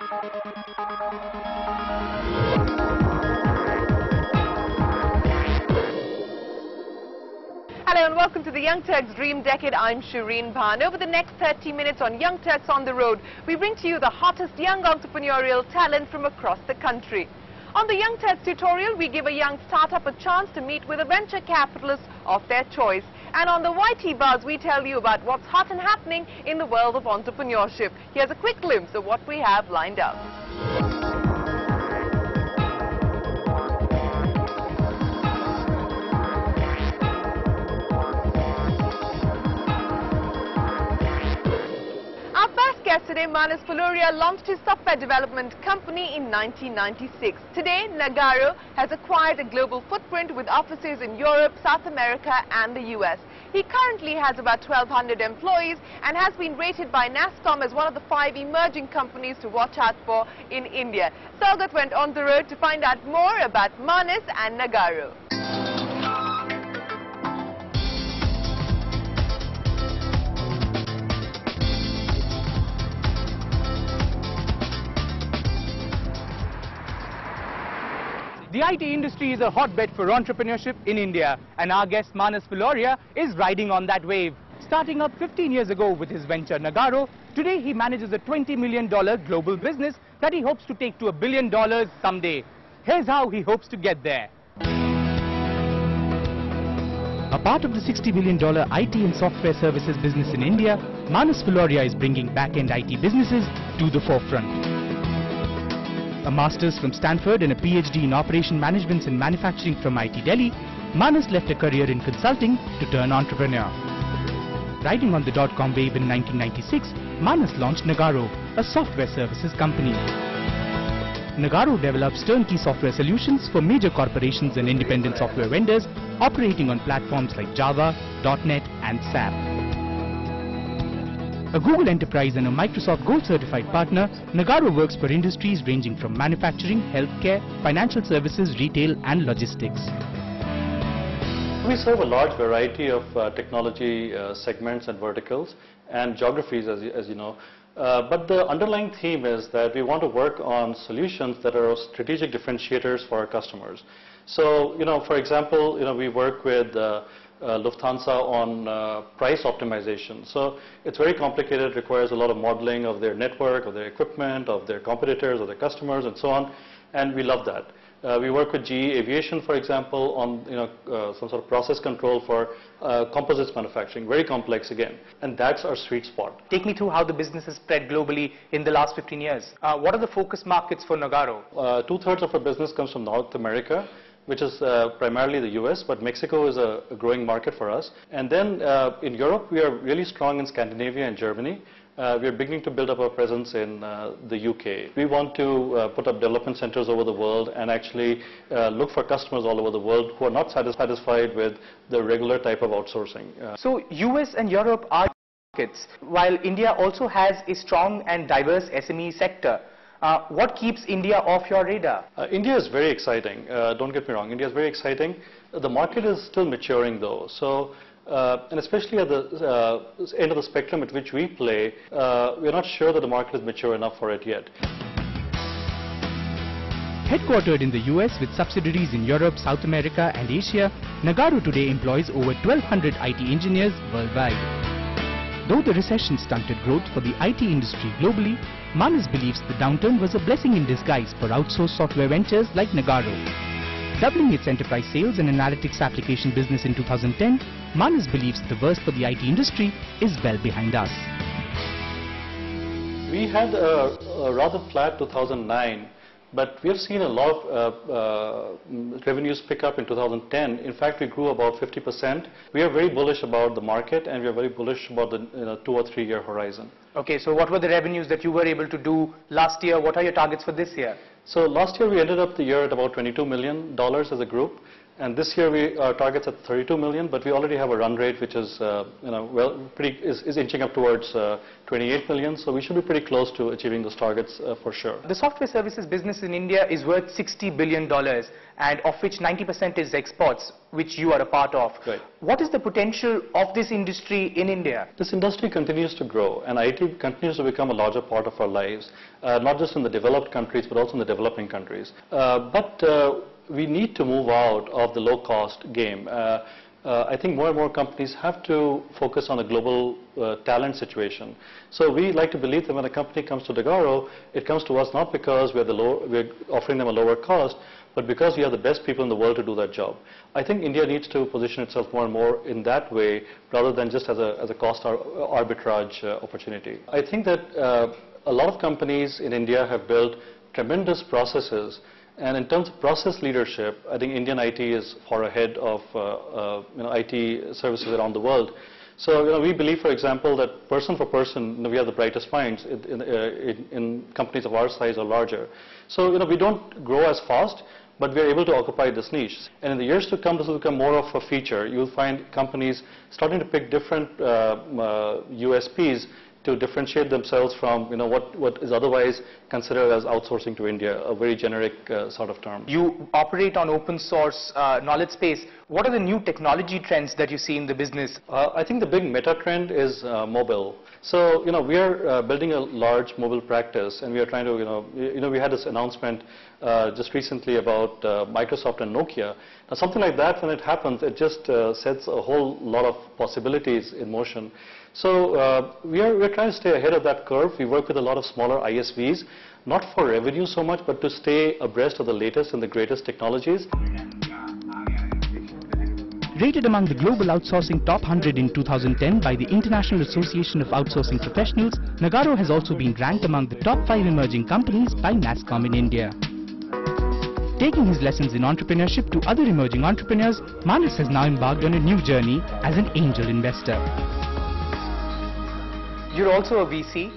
Hello and welcome to the Young Turks Dream Decade. I'm Shireen Bhan. Over the next 30 minutes on Young Turks on the Road, we bring to you the hottest young entrepreneurial talent from across the country. On the Young Turks tutorial, we give a young startup a chance to meet with a venture capitalist of their choice. And on the YT Buzz, we tell you about what's hot and happening in the world of entrepreneurship. Here's a quick glimpse of what we have lined up. Today, Manas Fuloria launched his software development company in 1996. Today, Nagarro has acquired a global footprint with offices in Europe, South America and the US. He currently has about 1,200 employees and has been rated by NASSCOM as one of the 5 emerging companies to watch out for in India. Sagat went on the road to find out more about Manas and Nagarro. The IT industry is a hotbed for entrepreneurship in India, and our guest Manas Fuloria is riding on that wave. Starting up 15 years ago with his venture Nagarro, today he manages a $20 million global business that he hopes to take to $1 billion someday. Here's how he hopes to get there. A part of the $60 billion IT and software services business in India, Manas Fuloria is bringing back-end IT businesses to the forefront. A master's from Stanford and a PhD in operation management and manufacturing from IT Delhi, Manas left a career in consulting to turn entrepreneur. Riding on the dot-com wave in 1996, Manas launched Nagarro, a software services company. Nagarro develops turnkey software solutions for major corporations and independent software vendors operating on platforms like Java, .NET and SAP. A Google Enterprise and a Microsoft Gold certified partner, Nagarro works for industries ranging from manufacturing, healthcare, financial services, retail and logistics. We serve a large variety of technology segments and verticals and geographies, as you know. But the underlying theme is that we want to work on solutions that are strategic differentiators for our customers. So, for example, we work with Lufthansa on price optimization. So it's very complicated, requires a lot of modeling of their network, of their equipment, of their competitors, of their customers and so on, and we love that. We work with GE Aviation, for example, on some sort of process control for composites manufacturing, very complex again, and that's our sweet spot. Take me through how the business has spread globally in the last 15 years. What are the focus markets for Nagarro? 2/3 of our business comes from North America, which is primarily the US, but Mexico is a growing market for us. And then in Europe, we are really strong in Scandinavia and Germany. We are beginning to build up our presence in the UK. We want to put up development centers over the world and actually look for customers all over the world who are not satisfied with the regular type of outsourcing. So US and Europe are markets, while India also has a strong and diverse SME sector. What keeps India off your radar? India is very exciting. Don't get me wrong. India is very exciting. The market is still maturing, though. So, and especially at the end of the spectrum at which we play, we're not sure that the market is mature enough for it yet. Headquartered in the US with subsidiaries in Europe, South America and Asia, Nagarro today employs over 1,200 IT engineers worldwide. Though the recession stunted growth for the IT industry globally, Manas believes the downturn was a blessing in disguise for outsourced software ventures like Nagarro. Doubling its enterprise sales and analytics application business in 2010, Manas believes the worst for the IT industry is well behind us. We had a rather flat 2009, but we have seen a lot of revenues pick up in 2010. In fact, we grew about 50%. We are very bullish about the market, and we are very bullish about the 2 or 3 year horizon. Okay, so what were the revenues that you were able to do last year? What are your targets for this year? So last year we ended up the year at about $22 million as a group. And this year our target's at 32 million, but we already have a run rate which is, is inching up towards 28 million. So we should be pretty close to achieving those targets for sure. The software services business in India is worth $60 billion, and of which 90% is exports. which you are a part of. Right. What is the potential of this industry in India? This industry continues to grow, and IT continues to become a larger part of our lives, not just in the developed countries, but also in the developing countries. But we need to move out of the low-cost game. I think more and more companies have to focus on a global talent situation. So we like to believe that when a company comes to Nagarro, it comes to us not because we're offering them a lower cost, but because we have the best people in the world to do that job. I think India needs to position itself more and more in that way, rather than just as a cost arbitrage opportunity. I think that a lot of companies in India have built tremendous processes. And in terms of process leadership, I think Indian IT is far ahead of IT services around the world. So we believe, for example, that person for person, we have the brightest minds in companies of our size or larger. So we don't grow as fast, but we are able to occupy this niche. And in the years to come, this will become more of a feature. You'll find companies starting to pick different USPs to differentiate themselves from what is otherwise considered as outsourcing to India, a very generic sort of term. You operate on open source knowledge space. What are the new technology trends that you see in the business? I think the big meta trend is mobile. So we are building a large mobile practice, and we are trying to we had this announcement just recently about Microsoft and Nokia. Now something like that, when it happens, it just sets a whole lot of possibilities in motion. So we're trying to stay ahead of that curve. We work with a lot of smaller ISVs, not for revenue so much, but to stay abreast of the latest and the greatest technologies. Rated among the global outsourcing top 100 in 2010 by the International Association of Outsourcing Professionals, Nagarro has also been ranked among the top 5 emerging companies by NASSCOM in India. Taking his lessons in entrepreneurship to other emerging entrepreneurs, Manas has now embarked on a new journey as an angel investor. You're also a VC.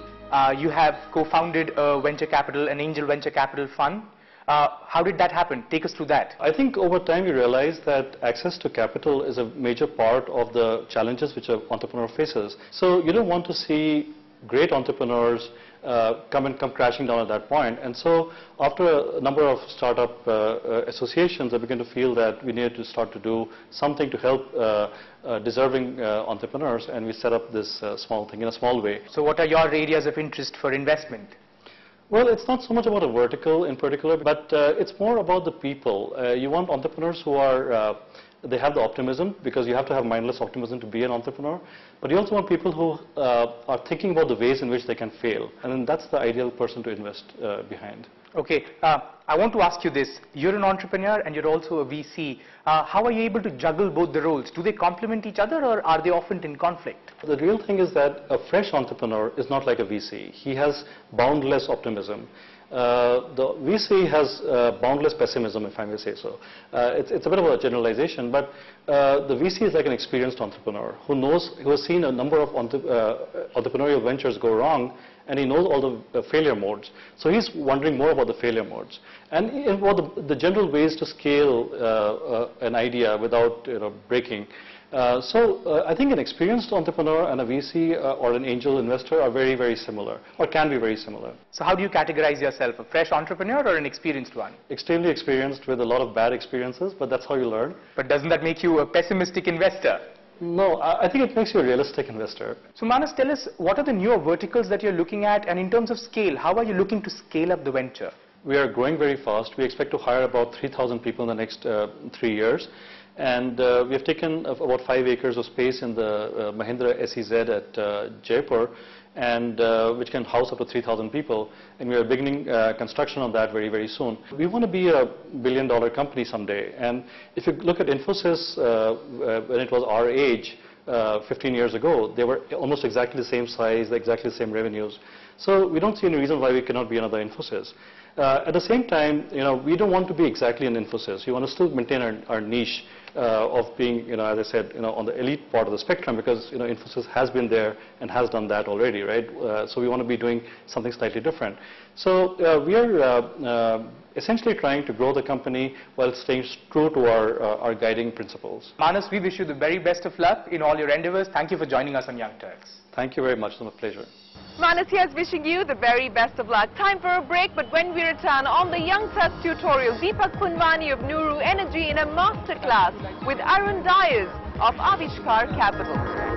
You have co-founded an angel venture capital fund. How did that happen? Take us through that. I think over time we realized that access to capital is a major part of the challenges which an entrepreneur faces. So you don't want to see great entrepreneurs come crashing down at that point. And so after a number of startup associations, I began to feel that we needed to start to do something to help deserving entrepreneurs, and we set up this small thing in a small way. So what are your areas of interest for investment? Well, it's not so much about a vertical in particular, but it's more about the people. You want entrepreneurs who are they have the optimism, because you have to have mindless optimism to be an entrepreneur. But you also want people who are thinking about the ways in which they can fail. And then that's the ideal person to invest behind. Okay, I want to ask you this. You're an entrepreneur and you're also a VC. How are you able to juggle both the roles? Do they complement each other, or are they often in conflict? The real thing is that a fresh entrepreneur is not like a VC. He has boundless optimism. The VC has boundless pessimism, if I may say so. It's a bit of a generalization, but the VC is like an experienced entrepreneur who has seen a number of entrepreneurial ventures go wrong, and he knows all the failure modes. So he's wondering more about the failure modes and what the general ways to scale an idea without breaking. So I think an experienced entrepreneur and a VC or an angel investor are very, very similar, or can be very similar. So how do you categorize yourself, a fresh entrepreneur or an experienced one? Extremely experienced with a lot of bad experiences, but that's how you learn. But doesn't that make you a pessimistic investor? No, I think it makes you a realistic investor. So Manas, tell us, what are the newer verticals that you're looking at, and in terms of scale, how are you looking to scale up the venture? We are growing very fast. We expect to hire about 3,000 people in the next 3 years. And we have taken about 5 acres of space in the Mahindra SEZ at Jaipur, and which can house up to 3,000 people. And we are beginning construction on that very, very soon. We want to be a billion-dollar company someday. And if you look at Infosys, when it was our age, 15 years ago, they were almost exactly the same size, exactly the same revenues. So we don't see any reason why we cannot be another Infosys. At the same time, we don't want to be exactly an Infosys. We want to still maintain our niche of being, as I said, on the elite part of the spectrum, because Infosys has been there and has done that already, right? So we want to be doing something slightly different. So we are essentially trying to grow the company while staying true to our guiding principles. Manas, we wish you the very best of luck in all your endeavors. Thank you for joining us on Young Turks. Thank you very much. It's been a pleasure. Manas here is wishing you the very best of luck. Time for a break, but when we return on the Young Turks tutorial, Deepak Punwani of Nuru Energy in a masterclass with Arun Dyers of Avishkar Capital.